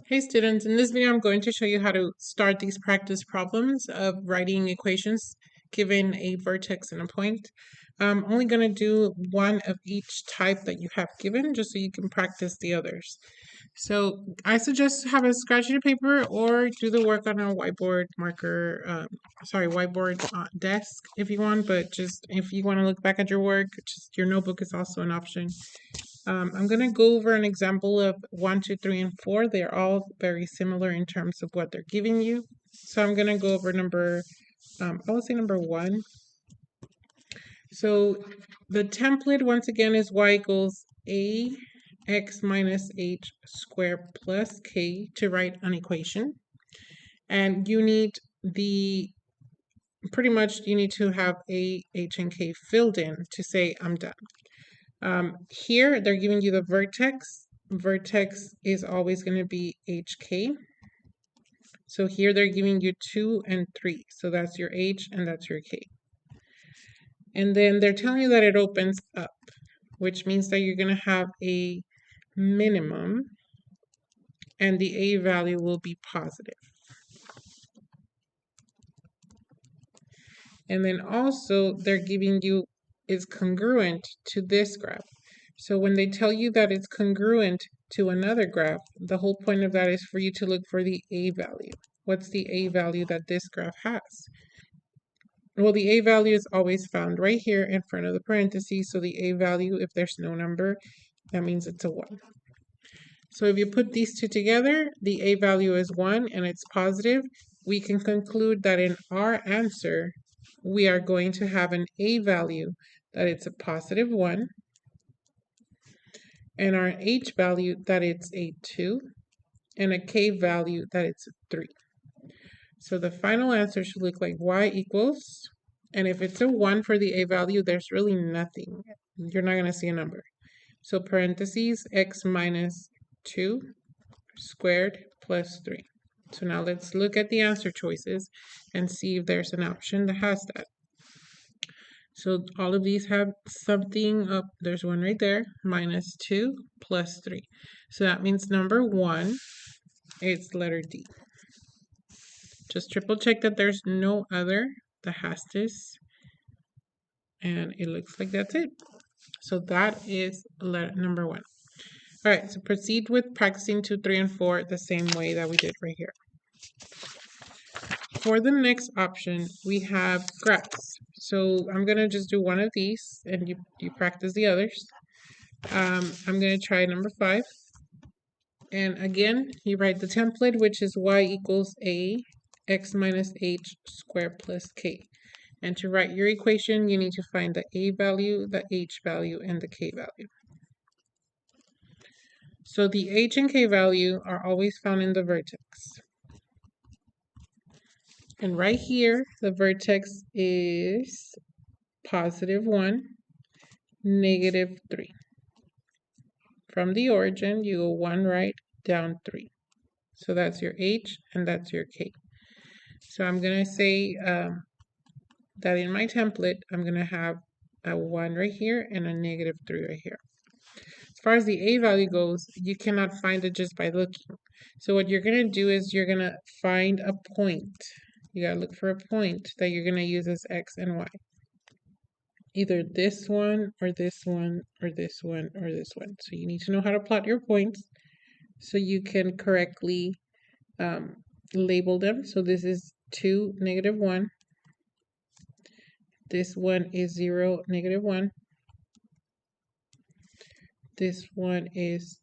Hey students, in this video I'm going to show you how to start these practice problems of writing equations given a vertex and a point. I'm only going to do one of each type that you have given just so you can practice the others. So I suggest have a scratch sheet of paper or do the work on a whiteboard marker, whiteboard desk if you want, but just if you want to look back at your work, just your notebook is also an option. I'm going to go over an example of 1, 2, 3, and 4. They're all very similar in terms of what they're giving you. So I'm going to go over I will say number 1. So the template, once again, is y equals ax minus h squared plus k to write an equation. And you need pretty much you need to have a, h, and k filled in to say I'm done. Here, they're giving you the vertex. Vertex is always going to be HK. So here they're giving you 2 and 3. So that's your H and that's your K. And then they're telling you that it opens up, which means that you're going to have a minimum and the A value will be positive. And then also they're giving you is congruent to this graph. So when they tell you that it's congruent to another graph, the whole point of that is for you to look for the A value. What's the A value that this graph has? Well, the A value is always found right here in front of the parentheses. So the A value, if there's no number, that means it's a 1. So if you put these two together, the A value is 1 and it's positive. We can conclude that in our answer, we are going to have an A value that it's a positive 1, and our H value that it's a 2, and a K value that it's a 3. So the final answer should look like y equals, and if it's a 1 for the A value, there's really nothing. You're not going to see a number. So parentheses x minus 2 squared plus 3. So now let's look at the answer choices and see if there's an option that has that. So all of these have something up. There's one right there, minus 2 plus 3. So that means number 1 is letter D. Just triple check that there's no other that has this. And it looks like that's it. So that is letter number 1. All right, so proceed with practicing 2, 3, and 4 the same way that we did right here. For the next option, we have graphs. So I'm going to just do one of these, and you practice the others. I'm going to try number 5. And again, you write the template, which is y equals a x minus h squared plus k. And to write your equation, you need to find the a value, the h value, and the k value. So the h and k value are always found in the vertex. And right here, the vertex is positive 1, negative 3. From the origin, you go 1 right, down 3. So that's your h and that's your k. So I'm going to say that in my template, I'm going to have a 1 right here and a negative 3 right here. As far as the a value goes, you cannot find it just by looking. So what you're going to do is you're going to find a point. You got to look for a point that you're going to use as x and y. Either this one or this one or this one or this one. So you need to know how to plot your points so you can correctly label them. So this is 2, negative 1. This one is 0, negative 1. This one is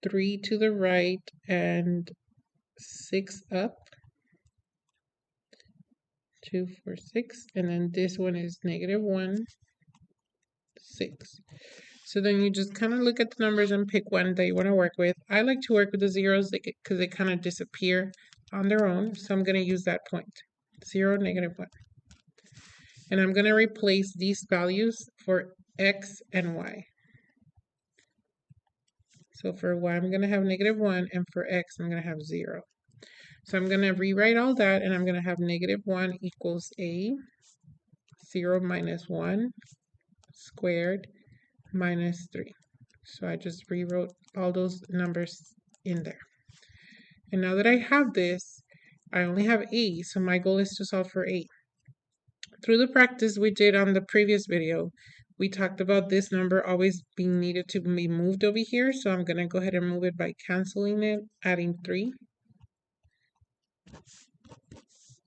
3 to the right and 6 up. 2, 4, 6. And then this one is negative 1, 6. So then you just kind of look at the numbers and pick one that you want to work with. I like to work with the zeros because they kind of disappear on their own. So I'm going to use that point. 0, negative 1. And I'm going to replace these values for x and y. So for y, I'm going to have negative 1, and for x, I'm going to have 0. So I'm going to rewrite all that, and I'm going to have negative 1 equals a 0 minus 1 squared minus 3. So I just rewrote all those numbers in there. And now that I have this, I only have a, so my goal is to solve for a. Through the practice we did on the previous video, we talked about this number always being needed to be moved over here, so I'm going to go ahead and move it by canceling it, adding 3.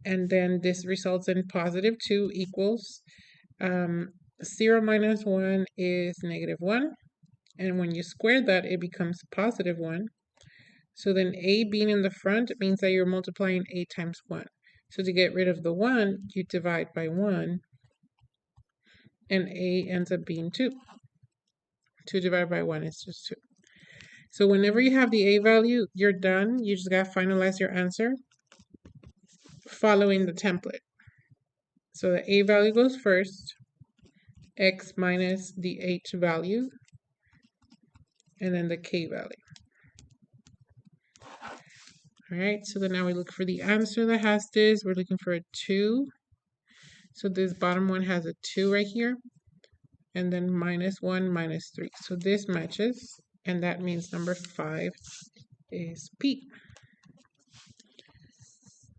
And then this results in positive 2 equals 0 minus 1 is negative 1. And when you square that, it becomes positive 1. So then a being in the front means that you're multiplying a times 1. So to get rid of the 1, you divide by 1, and a ends up being 2. 2 divided by 1 is just 2. So whenever you have the a value, you're done. You just got to finalize your answer following the template. So the a value goes first, x minus the h value, and then the k value. All right, so then now we look for the answer that has this. We're looking for a 2. So this bottom one has a 2 right here. And then minus 1, minus 3. So this matches, and that means number 5 is P.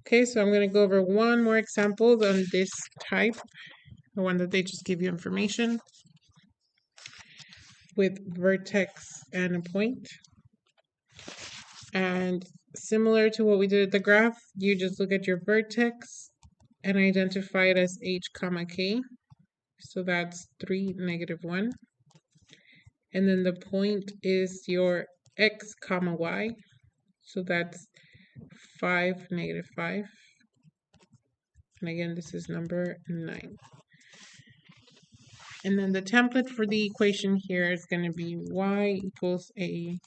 Okay, so I'm going to go over one more example on this type, the one that they just give you information with vertex and a point. And similar to what we did at the graph, you just look at your vertex and identify it as h comma k. So that's 3, negative 1. And then the point is your x comma y. So that's 5, negative 5. And again, this is number 9. And then the template for the equation here is going to be y equals a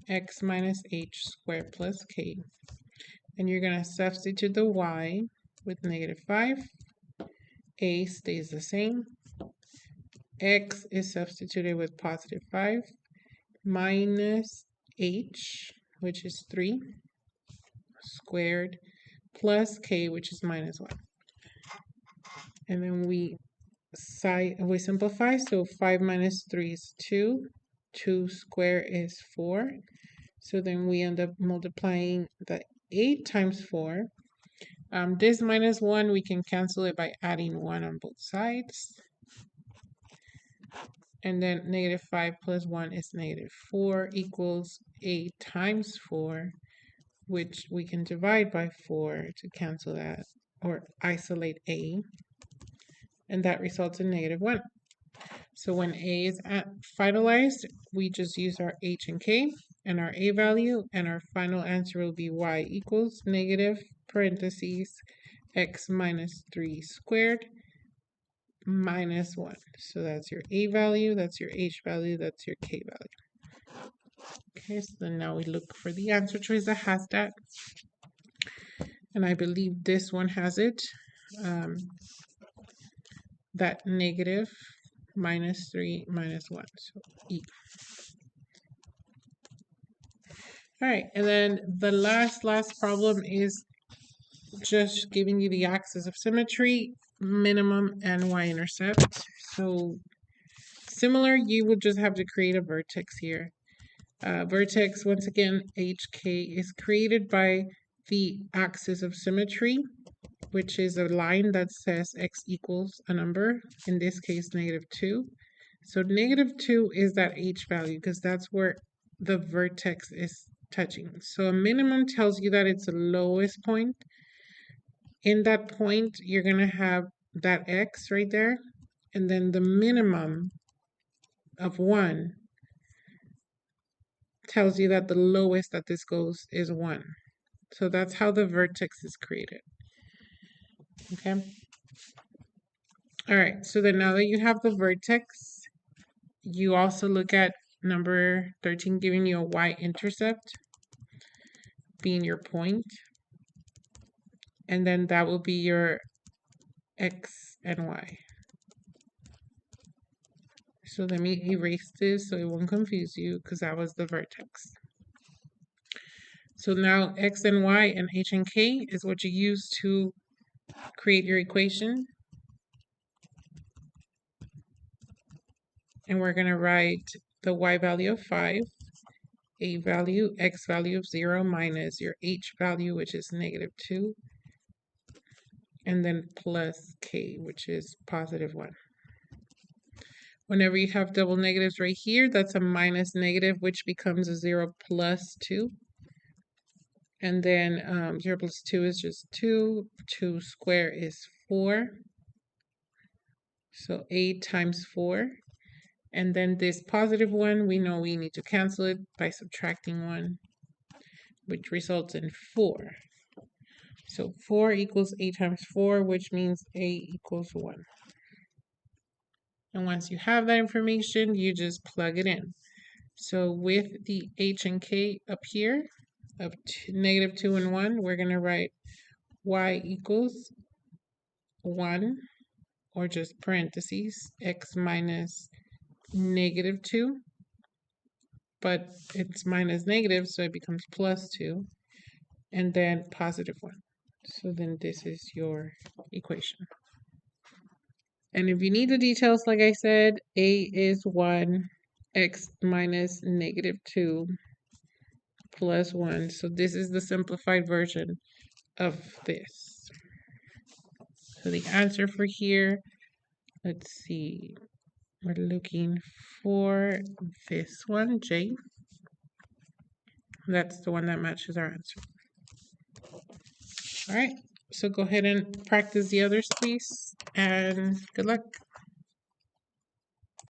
x minus h squared plus k. And you're going to substitute the y with negative 5. A stays the same. X is substituted with positive 5 minus h, which is 3, squared, plus k, which is minus 1. And then we simplify, so 5 minus 3 is 2. 2 squared is 4. So then we end up multiplying the 8 times 4. This minus 1, we can cancel it by adding 1 on both sides. And then negative 5 plus 1 is negative 4 equals 8 times 4, which we can divide by 4 to cancel that or isolate a. And that results in negative 1. So when a is finalized, we just use our h and k and our a value, and our final answer will be y equals negative parentheses x minus 3 squared minus 1. So that's your a value, that's your h value, that's your k value. Okay, so then now we look for the answer choice that has that. And I believe this one has it. That negative minus 3 minus 1, so E. All right, and then the last problem is just giving you the axis of symmetry, minimum, and y-intercept. So similar, you would just have to create a vertex here. Vertex, once again, HK is created by the axis of symmetry, which is a line that says x equals a number, in this case negative 2. So negative 2 is that h value because that's where the vertex is touching. So a minimum tells you that it's the lowest point. In that point, you're going to have that x right there, and then the minimum of 1 tells you that the lowest that this goes is 1. So that's how the vertex is created. Okay. All right, so then now that you have the vertex, you also look at number 13 giving you a y-intercept being your point. And then that will be your x and y. So let me erase this so it won't confuse you because that was the vertex. So now x and y and h and k is what you use to create your equation. And we're going to write the y value of 5 a value, x value of 0 minus your h value, which is -2, and then plus k, which is +1. Whenever you have double negatives right here, that's a minus negative, which becomes a 0 plus 2. And then 0 plus 2 is just 2. 2 squared is 4. So 8 times 4. And then this +1, we know we need to cancel it by subtracting 1, which results in 4. So 4 equals 8 times 4, which means a equals 1. And once you have that information, you just plug it in. So with the h and k up here of -2 and 1, we're going to write y equals 1, or just parentheses, x minus -2. But it's minus negative, so it becomes +2, and then +1. So then this is your equation. And if you need the details, like I said, a is 1, x minus -2 plus 1. So this is the simplified version of this. So the answer for here, let's see, we're looking for this one, J. That's the one that matches our answer. All right, so go ahead and practice the others, please, and good luck.